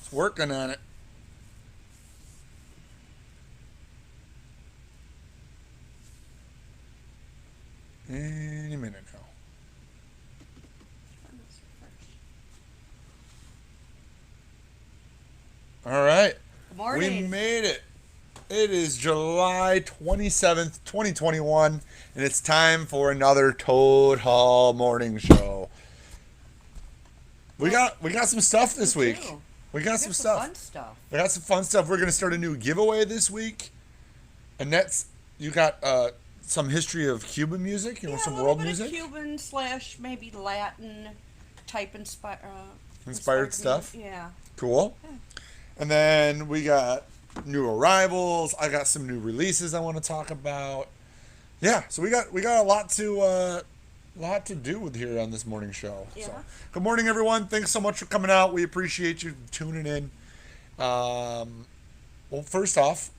It's working on it. Any minute now. All right. Good We morning. made it. It is July 27th, 2021, and it's time for another Toad Hall morning show. We got some stuff this We week. do. We got We some got some stuff. fun stuff. We got some fun stuff. We're going to start a new giveaway this week. And that's you got some history of Cuban music, Yeah, some a little world bit music, of Cuban slash maybe Latin type inspired stuff. Yeah. Cool. And then we got new arrivals. I got some new releases I want to talk about. Yeah, so we got a lot to do with here on this morning show. Yeah. So, good morning, everyone. Thanks so much for coming out. We appreciate you tuning in. Well, first off,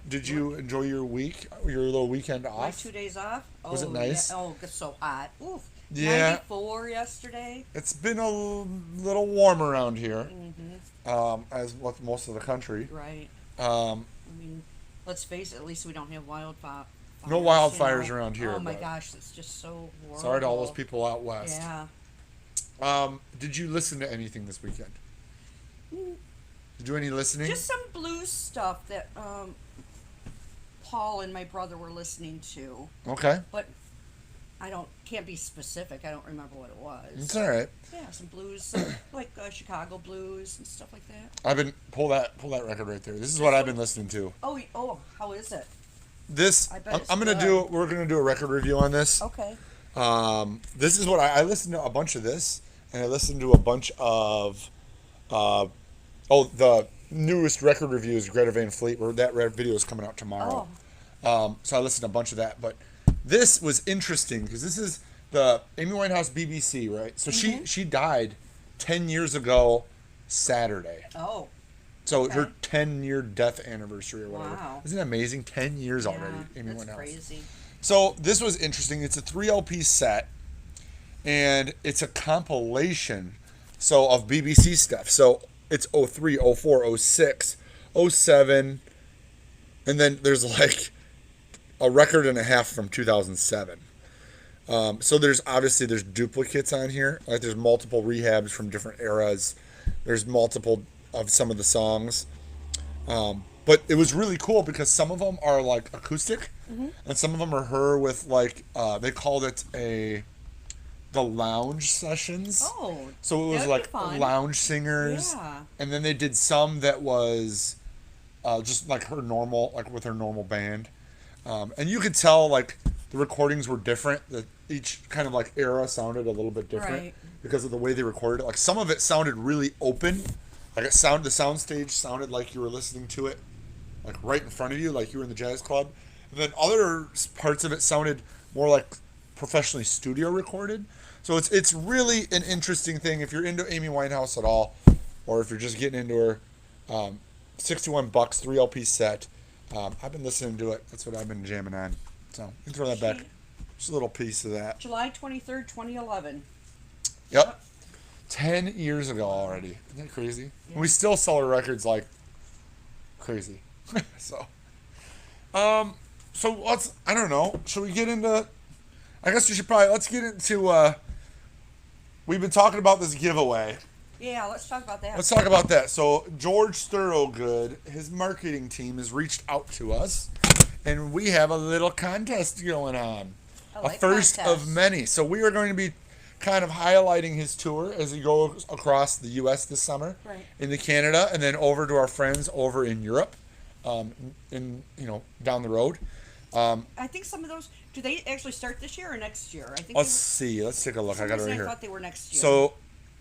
did you enjoy your week, your little weekend My off? 2 days off. Was it Oh, nice? Yeah. Oh, it's so hot. Oof. Yeah. 94 yesterday. It's been a little warm around here, Mm-hmm. as with most of the country. Right. Um, I mean, let's face it. At least we don't have wildfires. No wildfires around here, Oh my but- gosh, it's just so horrible. sorry to all those people out west. Yeah. Did you listen to anything this weekend? Mm, Did you do any listening? Just some blues stuff that Paul and my brother were listening to, Okay. but can't be specific. I don't remember what it was. It's all right. Yeah, some blues, like Chicago blues and stuff like that. I've been pull that record right there. This is what I've been listening to. Oh, how is it? This I bet it's I'm gonna good. do. We're gonna do a record review on this. Okay. This is what I listened to a bunch of this, and I listened to a bunch of, the newest record review is Greta Van Fleet, where that video is coming out tomorrow. So I listened to a bunch of that, but this was interesting because this is the Amy Winehouse BBC, right? So she died 10 years ago Saturday. Oh, So Okay. her 10-year death anniversary or whatever. Wow. Isn't that amazing? 10 years yeah, already, Amy that's Winehouse. crazy. So this was interesting. It's a 3 LP set, and it's a compilation of BBC stuff. So it's 03, 04, 06, 07, and then there's like a record and a half from 2007. So there's duplicates on here. Like there's multiple rehabs from different eras. There's multiple of some of the songs. But it was really cool because some of them are like acoustic, and some of them are her with like they called it the lounge sessions. Oh, So it was that'd be like fun. lounge singers, Yeah. and then they did some that was just like her normal, like with her normal band, and you could tell like the recordings were different. That each kind of like era sounded a little bit different Right. because of the way they recorded it. Like some of it sounded really open, like the sound stage sounded like you were listening to it like right in front of you, like you were in the jazz club. And then other parts of it sounded more like professionally studio recorded. So it's really an interesting thing if you're into Amy Winehouse at all, or if you're just getting into her. $61, 3 LP set. I've been listening to it. That's what I've been jamming on. So you can throw that back. Just a little piece of that. July 23rd, 2011. Yep. 10 years ago already. Isn't that crazy? Yeah. We still sell her records like crazy. So I don't know. Should we get into, I guess let's get into, we've been talking about this giveaway. Yeah, let's talk about that. Let's talk about that. So George Thorogood, his marketing team has reached out to us, and we have a little contest going on. I A like first contests. of many. So we are going to be kind of highlighting his tour as he goes across the U.S. this summer, Right. into Canada, and then over to our friends over in Europe, down the road. I think some of those. Do they actually start this year or next year? I think. Let's see. Let's take a look. I got it right I here. thought they were next year. So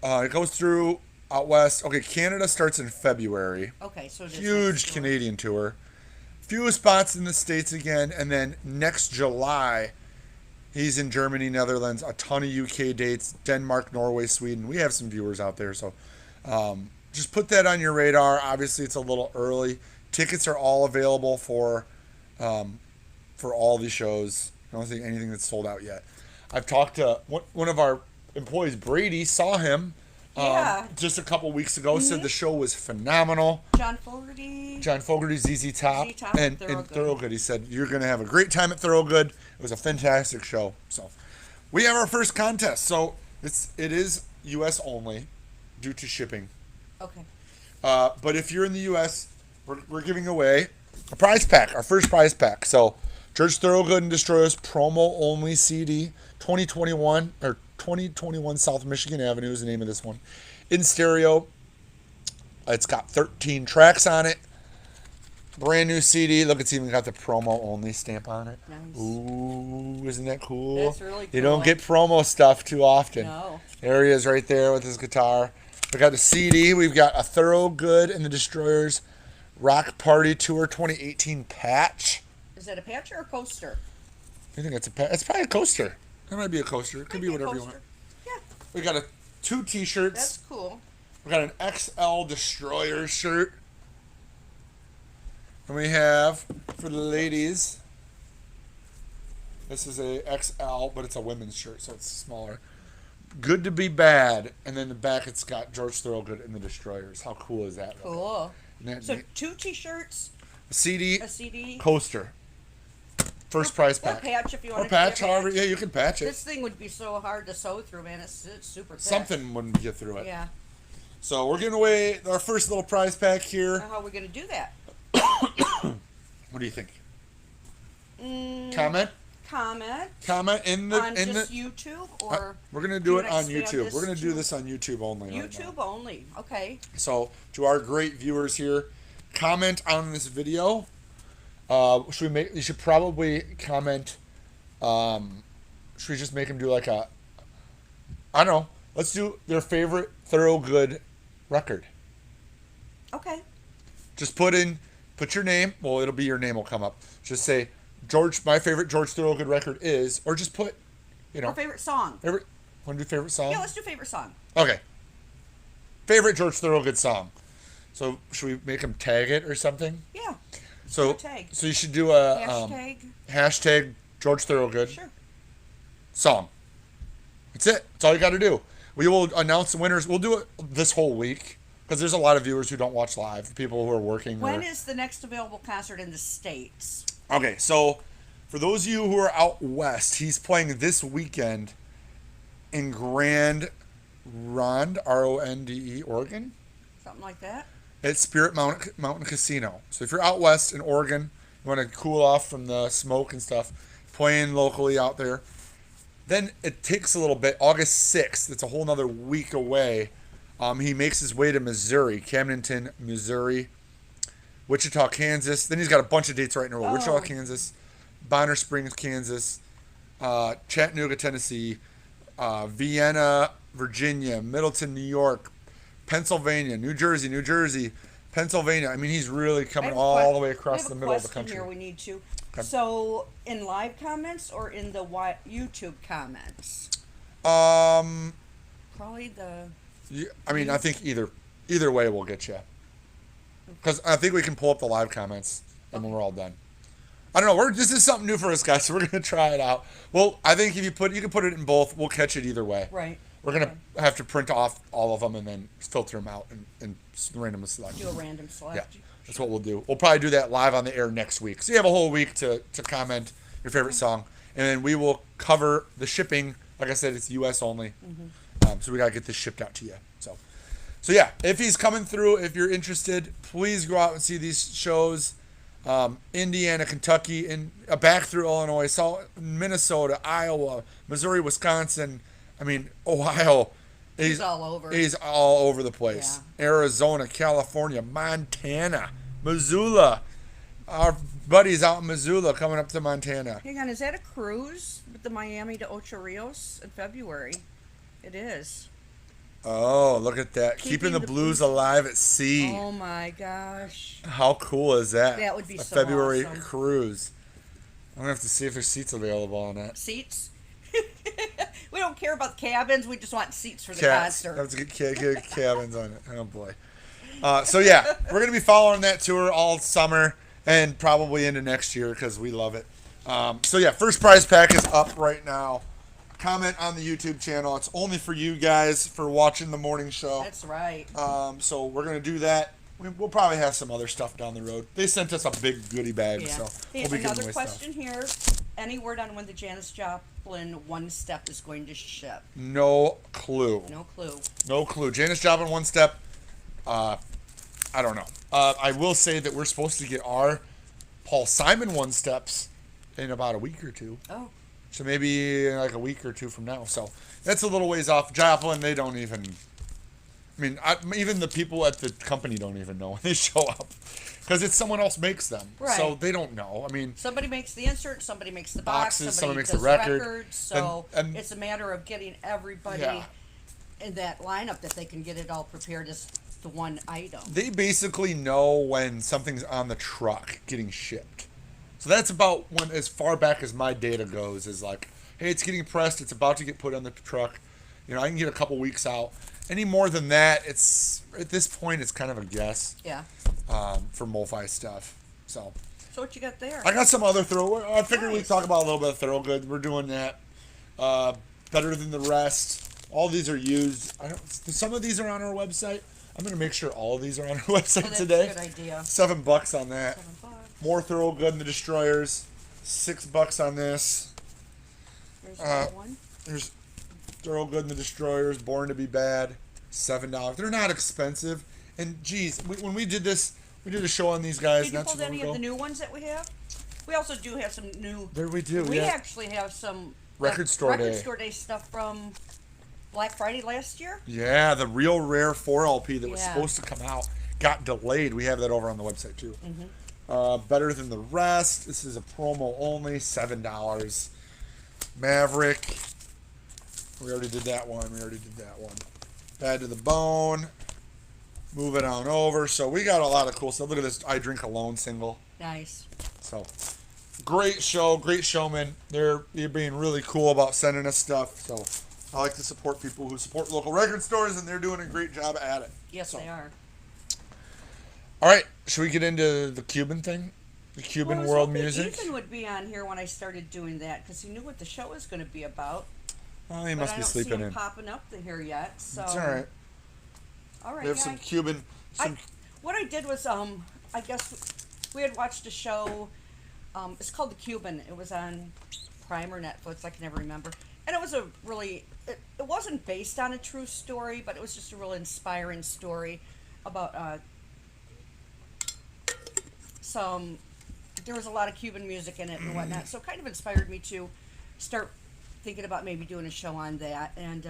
it goes through out west. Okay, Canada starts in February. Okay, so it is Huge next year. Canadian tour. Few spots in the States again, and then next July, he's in Germany, Netherlands, a ton of UK dates, Denmark, Norway, Sweden. We have some viewers out there, so just put that on your radar. Obviously, it's a little early. Tickets are all available for all these shows. I don't think anything that's sold out yet. I've talked to one of our employees, Brady, saw him Yeah. just a couple weeks ago. Said the show was phenomenal. John Fogerty. John Fogerty, ZZ Top, ZZ Top, and Thorogood. He said, you're going to have a great time at Thorogood. It was a fantastic show. So we have our first contest. So it is U.S. only due to shipping. Okay. But if you're in the U.S., we're giving away a prize pack, our first prize pack. So George Thorogood and Destroyers promo only CD 2021 or 2021 South Michigan Avenue is the name of this one. In stereo. It's got 13 tracks on it. Brand new CD. Look, it's even got the promo only stamp on it. Nice. Ooh, isn't that cool? That's really cool. You don't get promo stuff too often. No. There he is right there with his guitar. We got the CD. We've got a Thorogood and the Destroyers Rock Party Tour 2018 patch. Is that a patch or a coaster? I think it's a patch. It's probably a coaster. It might be a coaster. It could be whatever you want. Yeah. We got two T-shirts. That's cool. We got an XL Destroyer shirt. And we have, for the ladies, this is a XL, but it's a women's shirt, so it's smaller. Good to be bad. And then the back, it's got George Thorogood and the Destroyers. How cool is that? Cool. Isn't that So neat? 2 T-shirts, A CD, a CD, coaster. First prize or pack. patch if you want Or to patch, however. Yeah, you can patch it. This thing would be so hard to sew through, man. It's super thick. Something wouldn't get through it. Yeah. So we're giving away our first little prize pack here. How are we going to do that? What do you think? Mm, Comment in the on in just the. YouTube or We're gonna do it on expand YouTube. this We're gonna do to this on YouTube only. right now. YouTube only. Okay. So to our great viewers here, comment on this video. Should we make? You should probably comment. Should we just make them do like a? I don't know. Let's do their favorite Thorogood record. Okay. Just put your name. Well, it'll be your name will come up. Just say George. My favorite George Thorogood record is, or just put, Our favorite song. Want to do favorite song? Yeah, let's do favorite song. Okay. Favorite George Thorogood song. So should we make them tag it or something? Yeah. So tag. So you should do a Hashtag. hashtag George Thorogood Sure. song. That's it. That's all you got to do. We will announce the winners. We'll do it this whole week because there's a lot of viewers who don't watch live. People who are working. When is the next available concert in the States? Okay, so for those of you who are out west, he's playing this weekend in Grand Ronde, Ronde, Oregon. Something like that. At Spirit Mountain Casino. So if you're out west in Oregon, you want to cool off from the smoke and stuff, playing locally out there. Then it takes a little bit. August 6th, it's a whole nother week away. He makes his way to Missouri, Camdenton, Missouri, Wichita, Kansas. Then he's got a bunch of dates right in a row. Oh. Wichita, Kansas, Bonner Springs, Kansas, Chattanooga, Tennessee, Vienna, Virginia, Middleton, New York, Pennsylvania, New Jersey, Pennsylvania. I mean, he's really coming all the way across the middle of the country. Here we need to. Okay. So, in live comments or in the YouTube comments? Probably the. I mean, I think either way will get you. Because I think we can pull up the live comments and when we're all done. I don't know. This is something new for us, guys, so we're gonna try it out. Well, I think if you can put it in both. We'll catch it either way. Right. We're gonna have to print off all of them and then filter them out and randomly select. Do a random select. Yeah, that's what we'll do. We'll probably do that live on the air next week. So you have a whole week to comment your favorite song, and then we will cover the shipping. Like I said, it's U.S. only, so we gotta get this shipped out to you. So yeah, if he's coming through, if you're interested, please go out and see these shows. Indiana, Kentucky, and back through Illinois, Minnesota, Iowa, Missouri, Wisconsin. I mean, Ohio. He's all over. He's all over the place. Yeah. Arizona, California, Montana, Missoula. Our buddies out in Missoula coming up to Montana. Hang on, is that a cruise with the Miami to Ocho Rios in February? It is. Oh, look at that. Keeping the blues alive at sea. Oh my gosh. How cool is that? That would be a so February awesome. cruise. I'm going to have to see if there's seats available on that. Seats? We don't care about the cabins. We just want seats for the Cats. concert. Have to get cabins on it. Oh, boy. So, yeah, we're going to be following that tour all summer and probably into next year because we love it. So, yeah, first prize pack is up right now. comment on the YouTube channel. It's only for you guys for watching the morning show. That's right. So we're gonna do that. We'll probably have some other stuff down the road. They sent us a big goodie bag, Yeah. so Hey, we'll be giving another away question stuff. here. Any word on when the Janis Joplin One Step is going to ship? No clue. No clue. No clue. Janis Joplin One Step. I don't know. I will say that we're supposed to get our Paul Simon One Steps in about a week or two. Oh, So maybe like a week or two from now. So that's a little ways off. Joplin, they don't even. I mean, even the people at the company don't even know when they show up, because it's someone else makes them. Right. So they don't know. I mean, somebody makes the insert, somebody makes the box, Boxes, somebody someone makes does the record. records. So And- it's a matter of getting everybody Yeah. in that lineup that they can get it all prepared as the one item. they basically know when something's on the truck getting shipped. So that's about when, as far back as my data goes, is like, hey, it's getting pressed, it's about to get put on the truck. You know, I can get a couple weeks out. Any more than that, it's at this point, it's kind of a guess Yeah. for MoFi stuff. So So what you got there? I got some other I figured we'd Nice. talk about a little bit of Thorogood. We're doing that. Better than the rest. All these are used. Some of these are on our website. I'm gonna make sure all of these are on our website Oh, that's today. a good idea. $7 on that. $7. More Thorogood and the Destroyers. $6 on this. There's that one. There's Thorogood and the Destroyers. Born to be Bad. $7. They're not expensive. And geez, when we did this, we did a show on these guys Did you not pull too long any ago. of the new ones that we have? We also do have some new. There we do. We yeah. actually have some Record Store Day. Record Store Day stuff from Black Friday last year. Yeah, the real rare 4LP that was Yeah. supposed to come out got delayed. We have that over on the website too. Mm-hmm. Better than the rest. This is a promo only, $7. Maverick. We already did that one. Bad to the Bone. Move it on over. So we got a lot of cool stuff. Look at this I Drink Alone single. Nice. So great show, great showman. They're being really cool about sending us stuff. So I like to support people who support local record stores, and they're doing a great job at it. Yes, So, they are. All right, should we get into the Cuban thing? The Cuban Well, I was world hoping music? Ethan would be on here when I started doing that because he knew what the show was going to be about. Oh, he But must I be don't sleeping see him in. popping up here yet. So It's all right. All right. We have yeah, some Cuban. what I did was I guess we had watched a show. It's called The Cuban. It was on Prime or Netflix. I can never remember. And it was a really. It wasn't based on a true story, but it was just a real inspiring story about some. There was a lot of Cuban music in it and whatnot, so it kind of inspired me to start thinking about maybe doing a show on that. And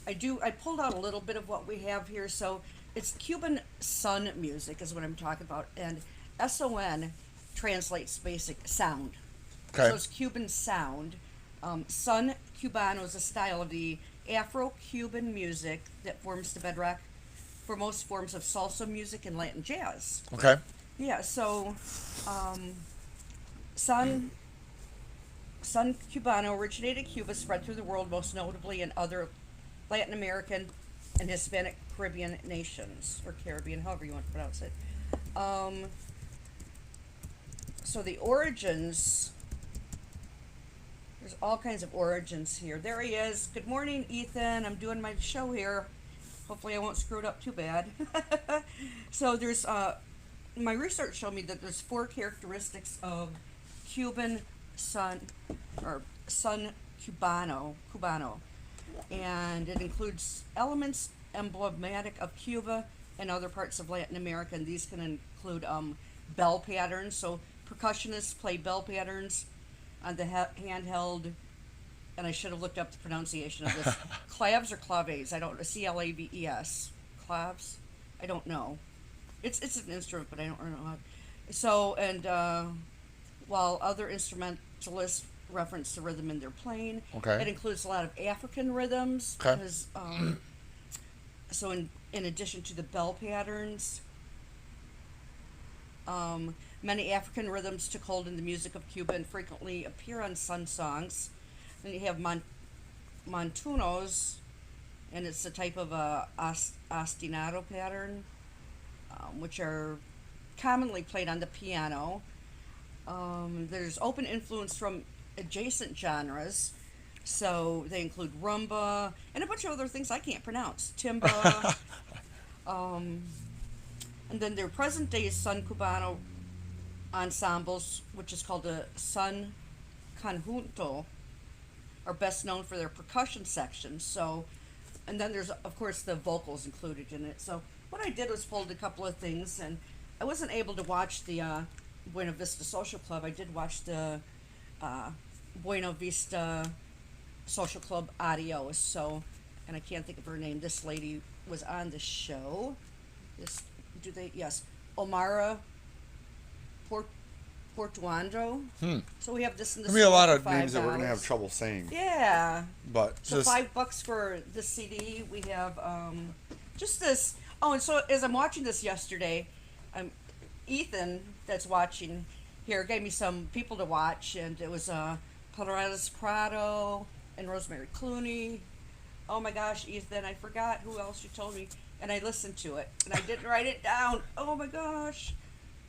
I pulled out a little bit of what we have here. So it's Cuban sun music is what I'm talking about, and SON translates basic sound. Okay. So it's Cuban sound. Son Cubano is a style of the Afro-Cuban music that forms the bedrock for most forms of salsa music and Latin jazz. Okay. Yeah, so Son Cubano originated in Cuba, spread through the world, most notably in other Latin American and Hispanic Caribbean nations, or Caribbean, however you want to pronounce it. So the origins, there's all kinds of origins here. There he is. Good morning, Ethan. I'm doing my show here. Hopefully I won't screw it up too bad. So there's, my research showed me that there's 4 characteristics of Cuban son Cubano, and it includes elements emblematic of Cuba and other parts of Latin America, and these can include bell patterns. So percussionists play bell patterns on the handheld, and I should have looked up the pronunciation of this. Claves or claves? I don't know. Claves. Claves? I don't know. It's an instrument, but I don't know how. So, and while other instrumentalists reference the rhythm in their playing, Okay. it includes a lot of African rhythms. Okay. Because, so in addition to the bell patterns, many African rhythms took hold in the music of Cuba and frequently appear on sun songs. Then you have montunos, and it's a type of ostinato pattern, which are commonly played on the piano. There's open influence from adjacent genres. So they include rumba and a bunch of other things I can't pronounce. Timba, um, and then their present day Son Cubano ensembles, which is called a Son Conjunto, are best known for their percussion section. So, and then there's of course the vocals included in it. So what I did was pulled a couple of things, and I wasn't able to watch the Buena Vista Social Club. I did watch the Buena Vista Social Club Adios. So, and I can't think of her name. This lady was on the show. This do they? Yes, Omara Portuando. So we have this in the There'll be a lot store of for names that we're $5. gonna have trouble saying. Yeah. But So just $5 for the CD. We have just this. Oh, and so as I'm watching this yesterday, Ethan, that's watching here, gave me some people to watch, and it was Perez Prado and Rosemary Clooney. Oh my gosh, Ethan, I forgot who else you told me, and I listened to it, and I didn't write it down. Oh my gosh.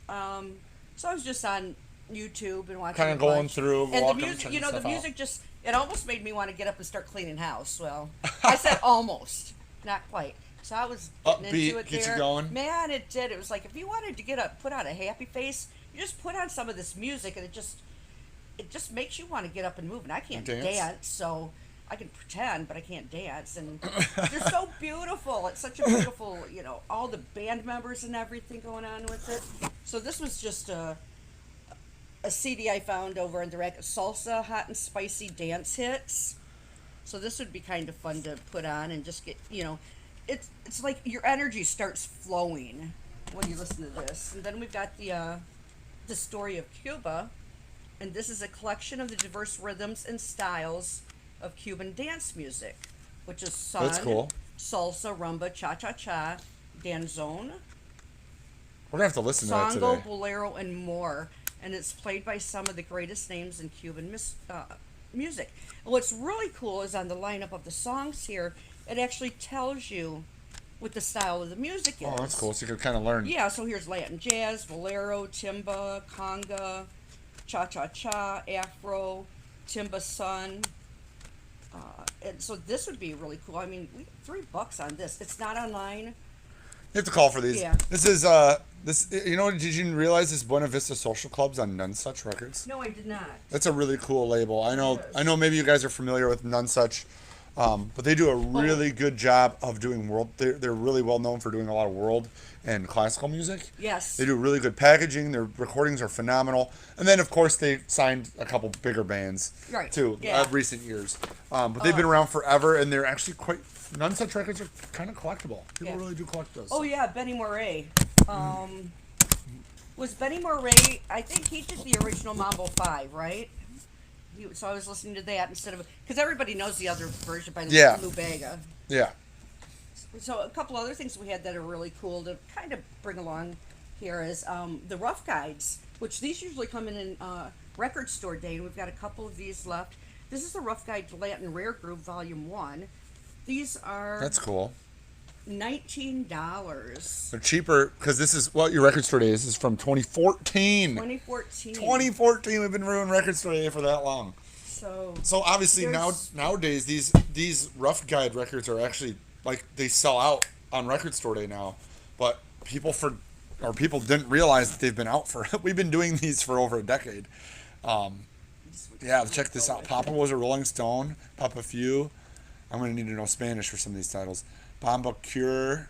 So I was just on YouTube and watching. kind a of going bunch. through, And the walking, music, checking the stuff out. music just, it almost made me want to get up and start cleaning house. Well, I said almost, not quite. So I was getting Upbeat, into it get you there. going. Man, it did. It was like if you wanted to put on a happy face, you just put on some of this music, and it just makes you want to get up and move. And I can't dance, so I can pretend, but I can't dance. And they're so beautiful. It's such a beautiful, all the band members and everything going on with it. So this was just a CD I found over on the rack, Salsa Hot and Spicy Dance Hits. So this would be kind of fun to put on and just get, it's like your energy starts flowing when you listen to this. And then we've got the story of Cuba, and this is a collection of the diverse rhythms and styles of Cuban dance music, which is son, That's cool. salsa, rumba, cha-cha-cha, danzón, We're gonna have to listen to that songo, today. bolero, and more. And it's played by some of the greatest names in Cuban music. And what's really cool is on the lineup of the songs here, it actually tells you what the style of the music is. Oh, that's cool. So you can kind of learn. Yeah, so here's Latin jazz, bolero, timba, conga, cha-cha-cha, afro, timba son. And so this would be really cool. I mean, $3 on this. It's not online. You have to call for these. Yeah. This is this. Did you realize this Buena Vista Social Club's on Nonesuch Records? No, I did not. That's a really cool label. I know. It is. I know. Maybe you guys are familiar with Nonesuch, but they do a really good job of doing world. They're really well known for doing a lot of world and classical music. Yes. They do really good packaging. Their recordings are phenomenal. And then, of course, they signed a couple bigger bands Right. too. Yeah. Recent years, but they've been around forever, and they're actually quite. Nonesuch Records are kind of collectible. People Yeah. really do collect those. Oh yeah, Benny Moré. Was Benny Moré? I think he did the original Mambo 5, right? So I was listening to that instead of, because everybody knows the other version by Lou Bega. Yeah. So a couple other things we had that are really cool to kind of bring along here is the Rough Guides, which these usually come in record store day, and we've got a couple of these left. This is the Rough Guide to Latin Rare Groove Volume 1. These are That's cool. $19. They're cheaper because this is what your record store day is. This is from 2014. 2014. 2014. We've been ruining record store day for that long. So obviously there's- nowadays these Rough Guide records are actually like they sell out on record store day now, but people didn't realize that they've been out for. We've been doing these for over a decade. Yeah, check this out. Papa was a Rolling Stone. Papa Few. I'm gonna need to know Spanish for some of these titles. Bomba Cure,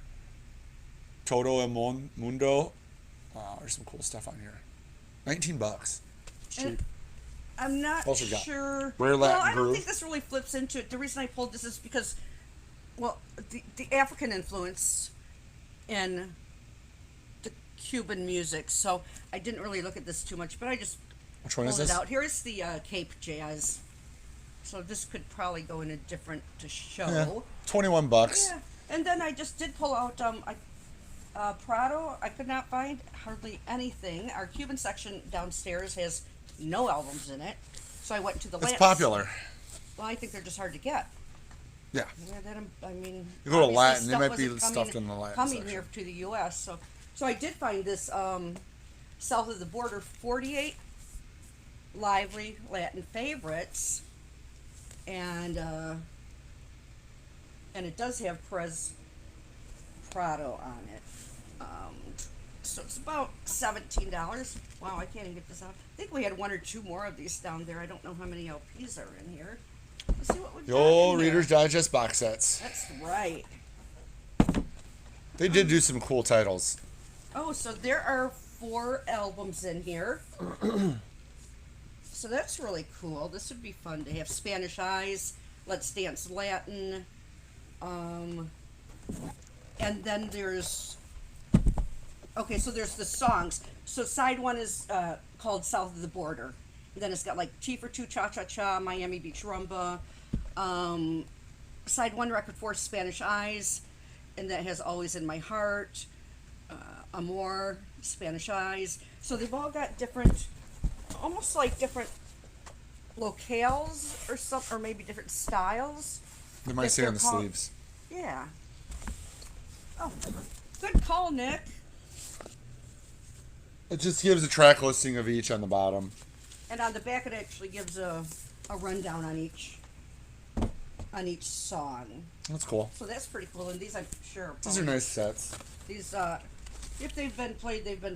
Todo El Mundo. There's some cool stuff on here. $19. Cheap. And I'm not What else we got? sure. Rare Latin well, I don't Groove. think this really flips into it. The reason I pulled this is because, well, the African influence in the Cuban music. So I didn't really look at this too much, but I just Which one is pulled it this? out. Here's the Cape Jazz. So this could probably go in a different show. Yeah, $21. Yeah, and then I just did pull out Prado. I could not find hardly anything. Our Cuban section downstairs has no albums in it, so I went to the It's Latin. popular. Well, I think they're just hard to get. Yeah. Yeah, I mean, You go to obviously Latin, they stuff might be wasn't stuffed in the Latin coming section. here to the U.S. So I did find this south of the border 48 lively Latin favorites. and it does have Perez Prado on it. So it's about $17. Wow, I can't even get this out. I think we had one or two more of these down there. I don't know how many LPs are in here. Let's see what we've The got old in here. Reader's Digest box sets. That's right. They did do some cool titles. Oh, so there are 4 albums in here. So that's really cool. This would be fun to have. Spanish Eyes, Let's Dance Latin, and then there's, okay, so there's the songs. So side 1 is called South of the Border. And then it's got like T for Two, Cha Cha Cha, Miami Beach Rumba. Side 1, record 4, Spanish Eyes, and that has Always in My Heart, Amor, Spanish Eyes. So they've all got different, almost like different locales or something, or maybe different styles. They might If say they're on the called- sleeves. Yeah. Oh, good call, Nick. It just gives a track listing of each on the bottom. And on the back, it actually gives a rundown on each song. That's cool. So that's pretty cool. And these, I'm sure, These are nice sets. These, if they've been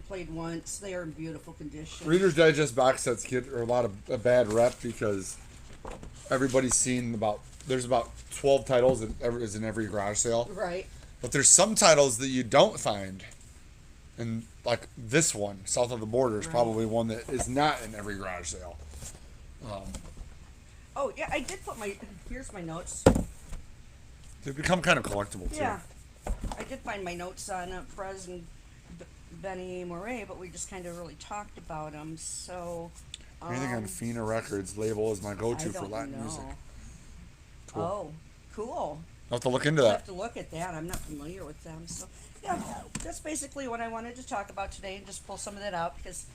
played once. They are in beautiful condition. Reader's Digest box sets get a lot of a bad rep because everybody's seen there's about 12 titles that is in every garage sale. Right. But there's some titles that you don't find. And like this one, South of the Border, is probably one that is not in every garage sale. Oh, yeah, I did put here's my notes. They become kind of collectible too. Yeah. I did find my notes on Perez and Benny Moré, but we just kind of really talked about them. So. Anything on Fina Records label is my go-to I for don't Latin know. music. Cool. Oh, cool. I'll have to look into I'll that. have to look at that. I'm not familiar with them. So, yeah, that's basically what I wanted to talk about today and just pull some of that out because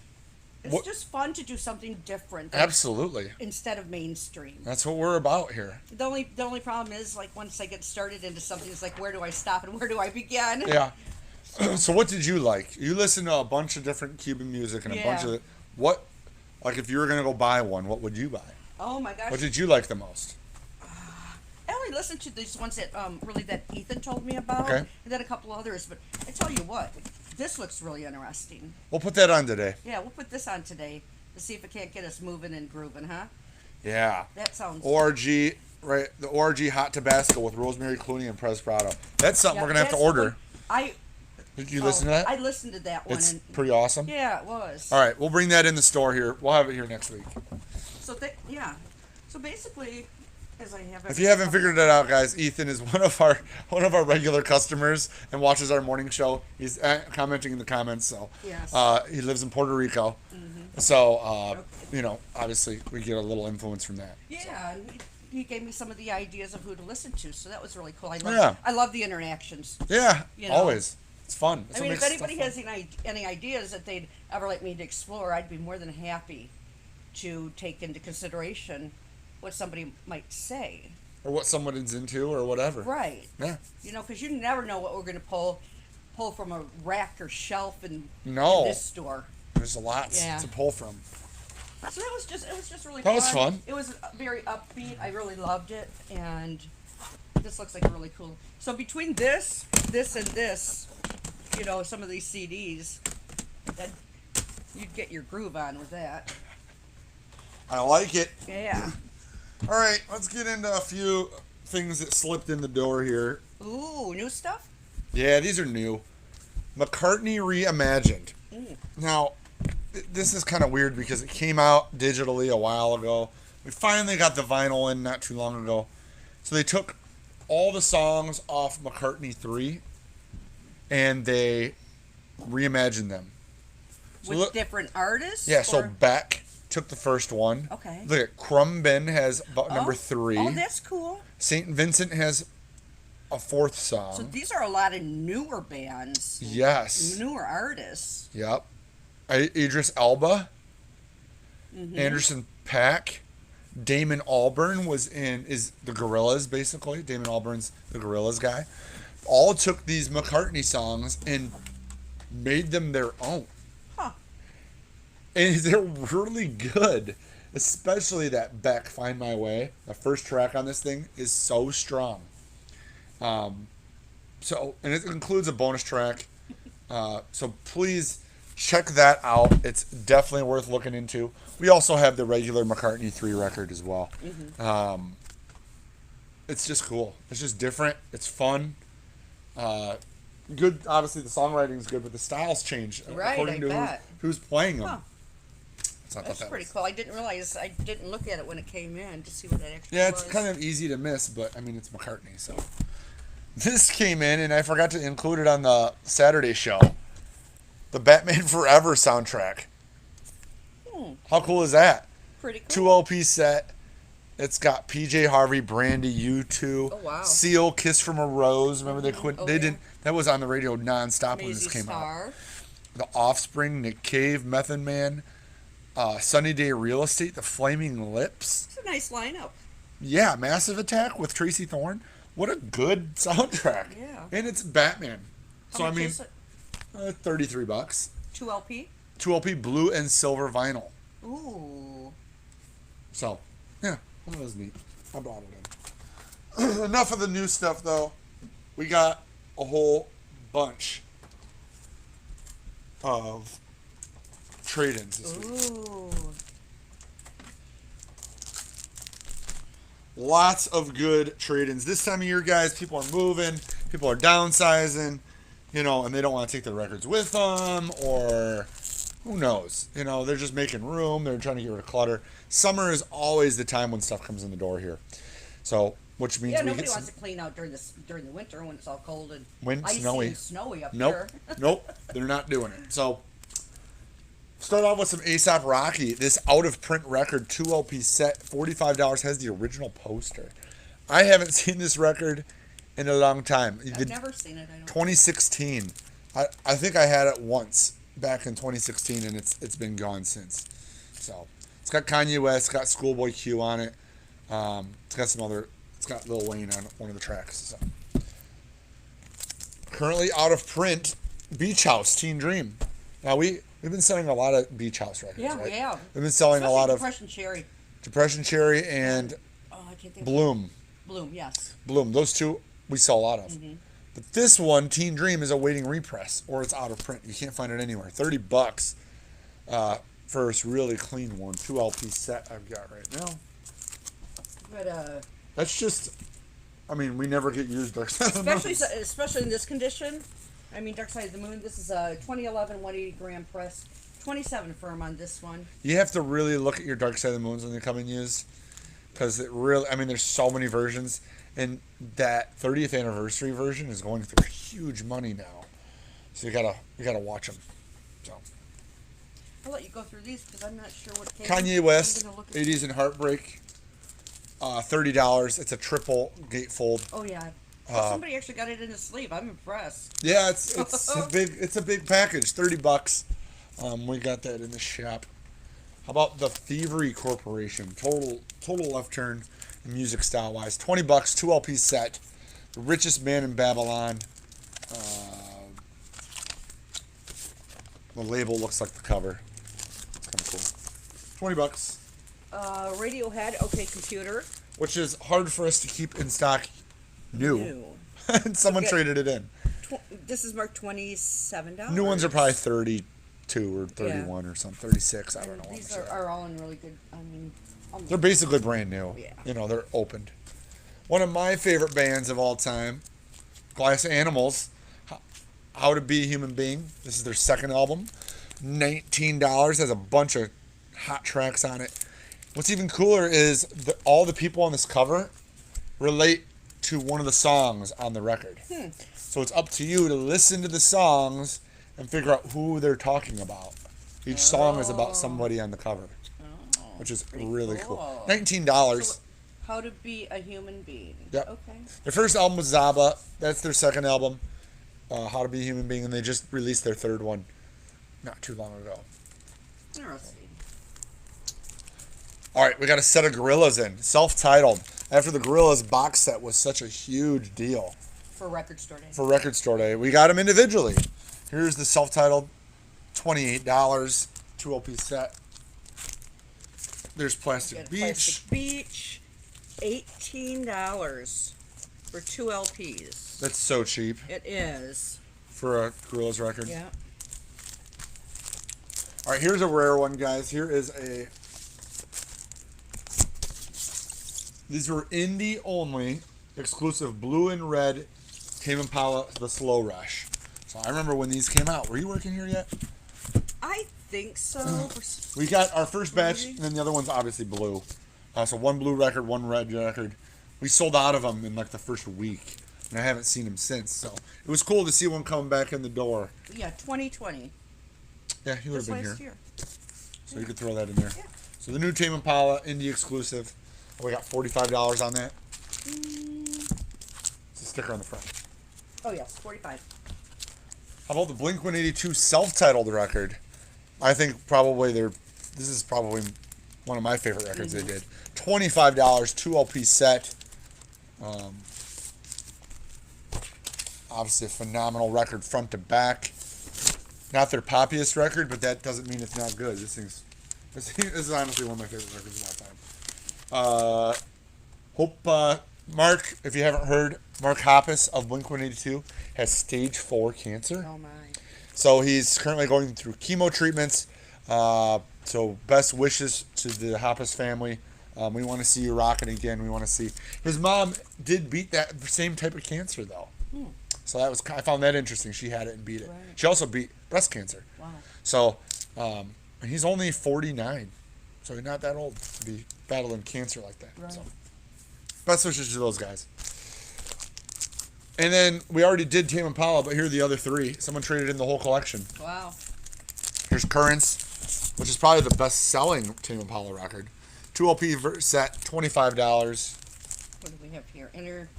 it's just fun to do something different. Absolutely. Instead of mainstream. That's what we're about here. The only problem is, like, once I get started into something, it's like, where do I stop and where do I begin? Yeah. So what did you like? You listened to a bunch of different Cuban music and a bunch of what, like if you were going to go buy one, what would you buy? Oh my gosh. What did you like the most? I only listened to these ones that that Ethan told me about, Okay. and then a couple others. But I tell you what, this looks really interesting. We'll put that on today. Yeah, we'll put this on today to see if it can't get us moving and grooving, huh? Yeah. That sounds. ORG, right? The ORG Hot Tabasco with Rosemary Clooney and Perez Prado. That's something Yeah, we're gonna have to that's order. one- Did you listen to that? I listened to that one. It's And, pretty awesome. yeah, it was. All right, we'll bring that in the store here. We'll have it here next week. So So basically, as I have. If you haven't figured it out, guys, Ethan is one of our regular customers and watches our morning show. He's commenting in the comments. So Yes. he lives in Puerto Rico. So obviously we get a little influence from that. Yeah, and he gave me some of the ideas of who to listen to, so that was really cool. Yeah. I love the interactions. Yeah, You know. always. It's fun. That's I what mean, if makes anybody stuff has any ideas that they'd ever like me to explore, I'd be more than happy to take into consideration what somebody might say. fun. Or what someone is into or whatever. Right. Yeah. Because you never know what we're going to pull from a rack or shelf in No. this store. There's a lot Yeah. to pull from. So it was just really That fun. was fun. It was very upbeat. I really loved it, and this looks like a really cool. So between this, and this, some of these CDs, that you'd get your groove on with that. I like it. Yeah. All right, let's get into a few things that slipped in the door here. Ooh, new stuff. Yeah, these are new. McCartney Reimagined. Now, this is kind of weird because it came out digitally a while ago. We finally got the vinyl in not too long ago. So they took all the songs off McCartney 3 and they reimagined them. So With different artists. yeah, so or- Beck took the first one. Okay. Look at Crumbin has number 3. Oh, that's cool. St. Vincent has a 4th song. So these are a lot of newer bands. Yes. Newer artists. Yep. Idris Elba, Mm-hmm. Anderson Paak, Damon Albarn is the Gorillaz basically. Damon Albarn's the Gorillaz guy. All took these McCartney songs and made them their own. Huh. And they're really good. especially that Beck Find My Way. The first track on this thing is so strong. And it includes a bonus track. So please check that out. It's definitely worth looking into. We also have the regular McCartney 3 record as well. Mm-hmm. It's just cool. It's just different. It's fun. Good. Obviously, the songwriting is good, but the styles change according to who's playing them. Huh. So That's pretty cool. I didn't realize. I didn't look at it when it came in to see what that actually Yeah, was. it's kind of easy to miss, but I mean, it's McCartney. So this came in, and I forgot to include it on the Saturday show. The Batman Forever soundtrack. How cool is that? Pretty cool. 2 LP set. It's got PJ Harvey, Brandy, U2, Oh, wow. Seal, Kiss from a Rose. Remember they couldn't. Oh, They yeah. didn't. That was on the radio nonstop when Maisie this came out. Starr. The Offspring, Nick Cave, Method Man, Sunny Day Real Estate, The Flaming Lips. It's a nice lineup. Yeah, Massive Attack with Tracy Thorn. What a good soundtrack. Yeah. And it's Batman. How So I much mean, is it? $33. 2 LP. 2 LP blue and silver vinyl. Ooh. So, yeah, that was neat. I brought it in. Enough of the new stuff, though. We got a whole bunch of trade-ins this week. Ooh. Lots of good trade-ins. This time of year, guys, people are moving, people are downsizing, and they don't want to take their records with them, or who knows? They're just making room. They're trying to get rid of clutter. Summer is always the time when stuff comes in the door here. So, which means nobody wants to clean out during the winter when it's all cold and icy snowy. and snowy up Nope. here. Nope. They're not doing it. So, start off with some A$AP Rocky. This out-of-print record, 2 LP set, $45, has the original poster. I haven't seen this record in a long time. I've never seen it. I don't. 2016. I think I had it once back in 2016, and it's been gone since. So, it's got Kanye West, it's got Schoolboy Q on it. It's got some other. It's got Lil Wayne on one of the tracks. So. Currently out of print, Beach House, Teen Dream. Now we've been selling a lot of Beach House records. Yeah, right? yeah. We've been selling Especially a lot Depression Cherry. and I can't think. Bloom. Bloom, yes. Bloom. Those two we sell a lot of. Mm-hmm. But this one, Teen Dream, is awaiting repress, or it's out of print. You can't find it anywhere. $30 for this really clean one. 2 LP set I've got right now. But That's just. I mean, we never get used Dark Side of the Moon. especially in this condition. I mean, Dark Side of the Moon. This is a 2011 180 gram press. 27 firm on this one. You have to really look at your Dark Side of the Moons when they come in used, because it really. I mean, there's so many versions, and that 30th anniversary version is going through huge money now. So you gotta watch them. So. I'll let you go through these because I'm not sure what came. Kanye West, I'm gonna look at 80s and Heartbreak. $30. It's a triple gatefold. Oh yeah. Somebody actually got it in a sleeve. I'm impressed. Yeah, it's a big package. $30. We got that in the shop. How about the Thievery Corporation? Total left turn, music style wise. $20. 2 LP set. The Richest Man in Babylon. The label looks like the cover. It's kind of cool. $20. Radiohead, OK Computer. Which is hard for us to keep in stock new. And someone traded it in. This is marked $27. New ones are probably 32 or 31 or something. 36, I don't know. These are all in really good, I mean. They're basically brand new. Yeah. They're opened. One of my favorite bands of all time, Glass Animals, How to Be a Human Being. This is their second album. $19. Has a bunch of hot tracks on it. What's even cooler is all the people on this cover relate to one of the songs on the record. So it's up to you to listen to the songs and figure out who they're talking about. Each song is about somebody on the cover, which is really cool. $19. So, How to Be a Human Being. Yep. Okay. Their first album was Zaba. That's their second album, How to Be a Human Being, and they just released their third one not too long ago. Interesting. All right, we got a set of Gorillaz in, self-titled. After the Gorillaz box set was such a huge deal For Record Store Day. for Record Store Day, we got them individually. Here's the self-titled, $28, 2 LP set. There's Plastic Get a Beach. Plastic Beach, $18 for 2 LPs. That's so cheap It is. for a Gorillaz record. Yeah. All right, here's a rare one, guys. Here is a. These were indie only, exclusive blue and red Tame Impala, The Slow Rush. So I remember when these came out. Were you working here yet? I think so. We got our first batch, and then the other one's obviously blue. So one blue record, one red record. We sold out of them in like the first week, and I haven't seen them since. So it was cool to see one come back in the door. Yeah, 2020. Yeah, he would have Just been last here. year. So you could throw that in there. Yeah. So the new Tame Impala, indie exclusive. Oh, we got $45 on that. It's a sticker on the front. Oh, yes, 45. How about the Blink-182 self-titled record? I think probably this is probably one of my favorite records they did. $25, 2 LP set. Obviously a phenomenal record front to back. Not their poppiest record, but that doesn't mean it's not good. This is honestly one of my favorite records of all time. Hope Mark, if you haven't heard, Mark Hoppus of Blink-182 has stage 4 cancer. Oh, my. So he's currently going through chemo treatments. So best wishes to the Hoppus family. We want to see you rocking again. We want to see. His mom did beat that same type of cancer, though. So I found that interesting. She had it and beat it. Right. She also beat breast cancer. Wow. So, and he's only 49. So he's not that old to be battling cancer like that. Right. So best wishes to those guys. And then we already did Tame Impala, but here are the other 3. Someone traded in the whole collection. Wow. Here's Currents, which is probably the best-selling Tame Impala record. 2 LP set, $25. What do we have here?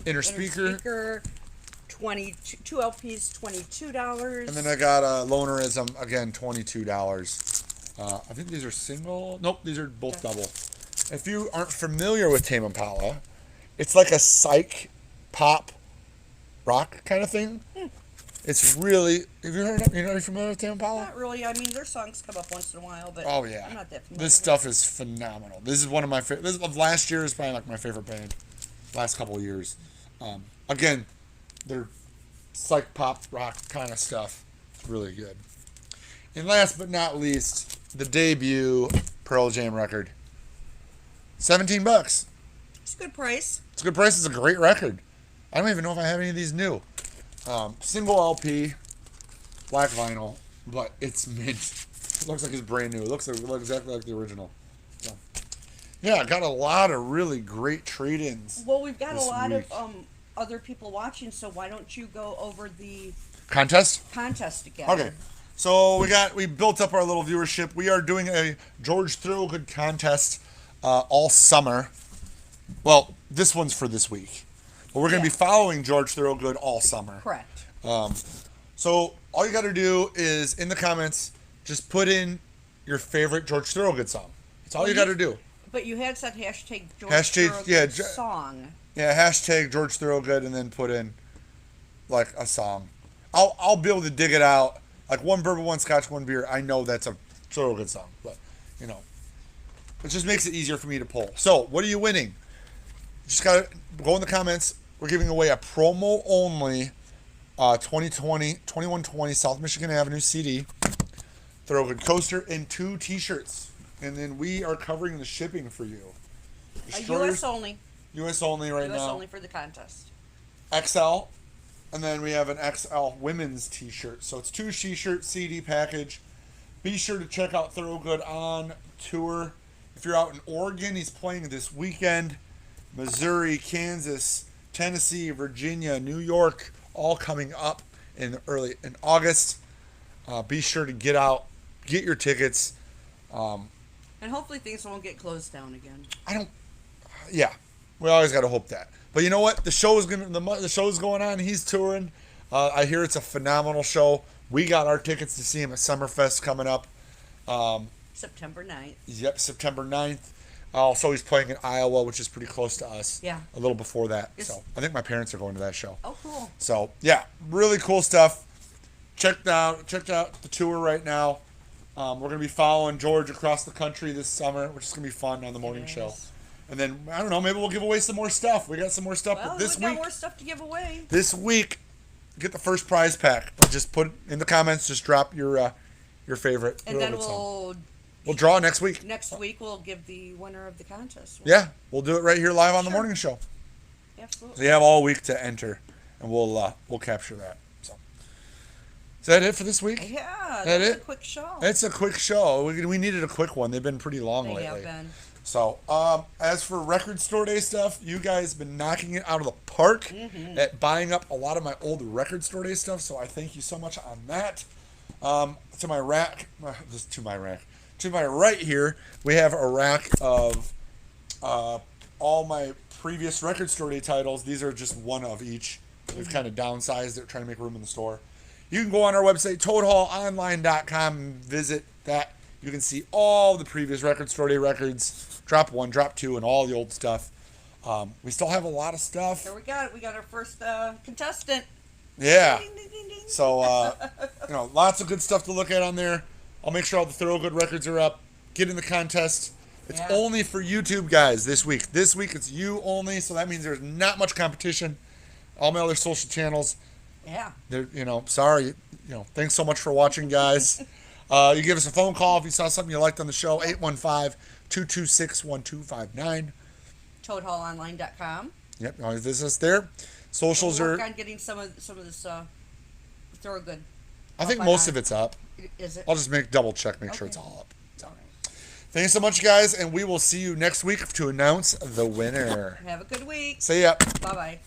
Inner speaker. 2 LPs, $22. And then I got Lonerism, again, $22. I think these are single. Nope, these are both double. If you aren't familiar with Tame Impala, it's like a psych pop rock kind of thing. It's really. Have you heard of? Are you familiar with Tame Impala? Not really. I mean, their songs come up once in a while, but Oh yeah. I'm not that familiar. This stuff is phenomenal. This is one of my favorite. This of last year is probably like my favorite band. Last couple of years. Again, they're psych pop rock kind of stuff. It's really good. And last but not least, the debut Pearl Jam record. $17. It's a good price. It's a good price. It's a great record. I don't even know if I have any of these new. Single LP, black vinyl, but it's mint. It looks like it's brand new. It looks exactly like the original. So, yeah, I got a lot of really great trade-ins. Well, we've got a lot week. of other people watching, so why don't you go over the Contest? contest again? Okay. So we built up our little viewership. We are doing a George Thorogood contest all summer. Well, this one's for this week. But we're going to be following George Thorogood all summer. Correct. So all you got to do is, in the comments, just put in your favorite George Thorogood song. That's all you got to do. But you had said hashtag George Hashtag- Thorogood yeah, song. Yeah, hashtag George Thorogood, and then put in, like, a song. I'll be able to dig it out. Like, one bourbon, one scotch, one beer. I know that's a Thorogood song. But, it just makes it easier for me to pull. So, what are you winning? Just got to go in the comments. We're giving away a promo-only 2120 South Michigan Avenue CD, Thorogood coaster, and 2 T-shirts. And then we are covering the shipping for you. U.S. only. U.S. only right U.S. now. only for the contest. XL. And then we have an XL women's T-shirt. So it's 2 T-shirt CD package. Be sure to check out Thorogood on tour. If you're out in Oregon, he's playing this weekend. Missouri, Kansas, Tennessee, Virginia, New York, all coming up in August. Be sure to get out, get your tickets. And hopefully things won't get closed down again. Yeah, we always got to hope that. But you know what? The show's going on. He's touring. I hear it's a phenomenal show. We got our tickets to see him at Summerfest coming up. September 9th. Yep, September 9th. Also, he's playing in Iowa, which is pretty close to us. Yeah. A little before that. Yes. So I think my parents are going to that show. Oh, cool. So yeah, really cool stuff. Checked out the tour right now. We're going to be following George across the country this summer, which is going to be fun on the morning show. And then, I don't know, maybe we'll give away some more stuff. We got some more stuff. Well, But this we got week, more stuff to give away. this week, get the first prize pack. Just put in the comments, just drop your favorite. And then We'll draw next week. next week we'll give the winner of the contest. Yeah, we'll do it right here live on the Sure. morning show. Absolutely. So you have all week to enter, and we'll capture that. So is that it for this week? Yeah, That that's it? a quick show. It's a quick show. We needed a quick one. They've been pretty long They lately. have been. So as for Record Store Day stuff, you guys have been knocking it out of the park at buying up a lot of my old Record Store Day stuff. So I thank you so much on that. To my right here, we have a rack of all my previous Record Store Day titles. These are just one of each. We've kind of downsized it, trying to make room in the store. You can go on our website, toadhallonline.com, and visit that. You can see all the previous Record Store Day records, drop 1, drop 2, and all the old stuff. We still have a lot of stuff. Here we got it. We got our first contestant. Yeah. Ding, ding, ding, ding. So, lots of good stuff to look at on there. I'll make sure all the Thorogood records are up. Get in the contest. It's only for YouTube guys this week. This week it's you only, so that means there's not much competition. All my other social channels, Yeah. sorry. Thanks so much for watching, guys. You give us a phone call if you saw something you liked on the show, 815-226-1259. ToadHallOnline.com. Yep, you always visit us there. Socials We'll work are, on getting some of this Thorogood. I think most of it's up. Is it? I'll just double check, make sure it's Okay. all up. So, All right. thanks so much, guys, and we will see you next week to announce the winner. Have a good week. See ya. Bye-bye.